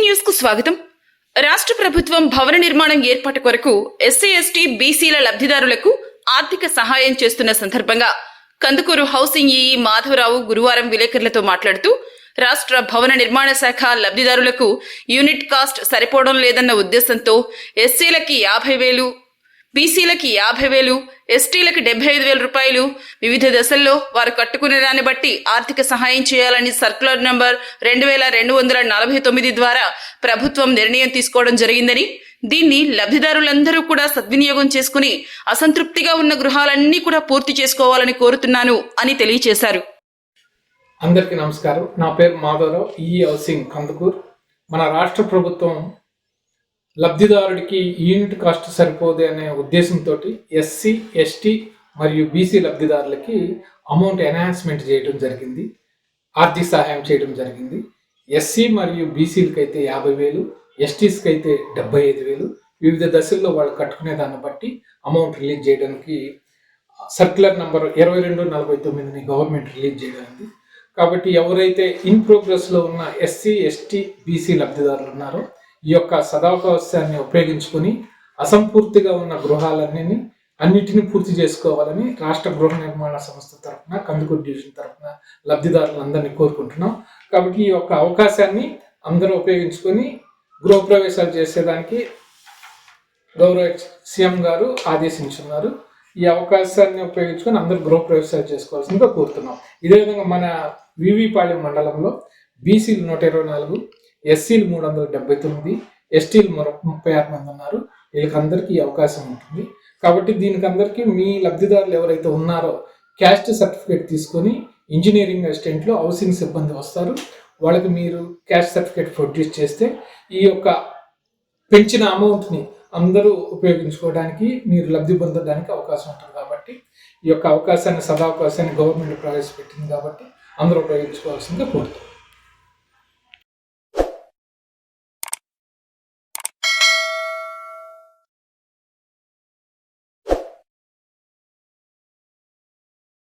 News కు స్వాగతం. రాష్ట్ర ప్రభుత్వం భవన నిర్మాణం ఏర్పాటు కొరకు ఎస్సీ ఎస్టీ బీసీల లబ్ధిదారులకు ఆర్థిక సహాయం చేస్తున్న సందర్భంగా కందుకూరు హౌసింగ్ ఈఈ మాధవరావు గురువారం విలేకరులతో మాట్లాడుతూ రాష్ట్ర భవన నిర్మాణ శాఖ లబ్ధిదారులకు యూనిట్ కాస్ట్ సరిపోవడం లేదన్న ఉద్దేశంతో ఎస్సీలకి 50,000, బీసీలకి 50,000, ఎస్టీలకు 75,000 రూపాయలు వివిధ దశల్లో వారు కట్టుకునే దాన్ని బట్టి ఆర్థిక సహాయం చేయాలని సర్క్యులర్ నంబర్ 2249 ద్వారా ప్రభుత్వం నిర్ణయం తీసుకోవడం జరిగిందని, దీన్ని లబ్ధిదారులందరూ కూడా సద్వినియోగం చేసుకుని అసంతృప్తిగా ఉన్న గృహాలన్నీ కూడా పూర్తి చేసుకోవాలని కోరుతున్నాను అని తెలియజేశారు. అందరికీ నమస్కారం. నా పేరు మాధవరావు, ఈఈ హౌసింగ్ కందుకూరు. మన రాష్ట్ర ప్రభుత్వం లబ్ధిదారుడికి యూనిట్ కాస్ట్ సరిపోదు అనే ఉద్దేశంతో ఎస్సీ ఎస్టీ మరియు బీసీ లబ్ధిదారులకి అమౌంట్ ఎన్హాన్స్మెంట్ చేయడం జరిగింది, ఆర్థిక సహాయం చేయడం జరిగింది. ఎస్సీ మరియు బీసీలకి అయితే 50,000, ఎస్టీస్కి అయితే 75,000 వివిధ దశల్లో వాళ్ళు కట్టుకునే దాన్ని బట్టి అమౌంట్ రిలీజ్ చేయడానికి సర్క్యులర్ నంబర్ 2249ని గవర్నమెంట్ రిలీజ్ చేయడానికి. కాబట్టి ఎవరైతే ఇన్ ప్రోగ్రెస్లో ఉన్న ఎస్సీ ఎస్టీ బీసీ లబ్ధిదారులు ఉన్నారో ఈ యొక్క సదావకాశాన్ని ఉపయోగించుకొని అసంపూర్తిగా ఉన్న అన్నిటిని పూర్తి చేసుకోవాలని రాష్ట్ర గృహ నిర్మాణ సంస్థ తరఫున కందుకూరు డివిజన్ తరఫున లబ్ధిదారులందరినీ కోరుకుంటున్నాం. కాబట్టి ఈ యొక్క అవకాశాన్ని అందరూ ఉపయోగించుకొని గృహప్రవేశాలు చేసేదానికి గౌరవ సీఎం గారు ఆదేశించున్నారు. ఈ అవకాశాన్ని ఉపయోగించుకొని అందరూ గృహప్రవేశాలు చేసుకోవాల్సిందిగా కోరుతున్నాం. ఇదే విధంగా మన వివిపాళెం మండలంలో బీసీలు 124, ఎస్సీలు 379, ఎస్టీలు 36 మంది ఉన్నారు. వీళ్ళకందరికీ ఈ అవకాశం ఉంటుంది. కాబట్టి దీనికి అందరికీ మీ లబ్ధిదారులు ఎవరైతే ఉన్నారో క్యాస్ట్ సర్టిఫికేట్ తీసుకొని ఇంజనీరింగ్ అసిస్టెంట్లో హౌసింగ్ సిబ్బంది వస్తారు. వాళ్ళకి మీరు క్యాస్ట్ సర్టిఫికేట్ ప్రొడ్యూస్ చేస్తే ఈ యొక్క పెంచిన అమౌంట్ని అందరూ ఉపయోగించుకోవడానికి, మీరు లబ్ధి పొందడానికి అవకాశం ఉంటుంది. కాబట్టి ఈ యొక్క అవకాశాన్ని సదావకాశాన్ని గవర్నమెంట్ ప్రవేశపెట్టింది కాబట్టి అందరూ ఉపయోగించుకోవాల్సిందిగా కోరుతాం.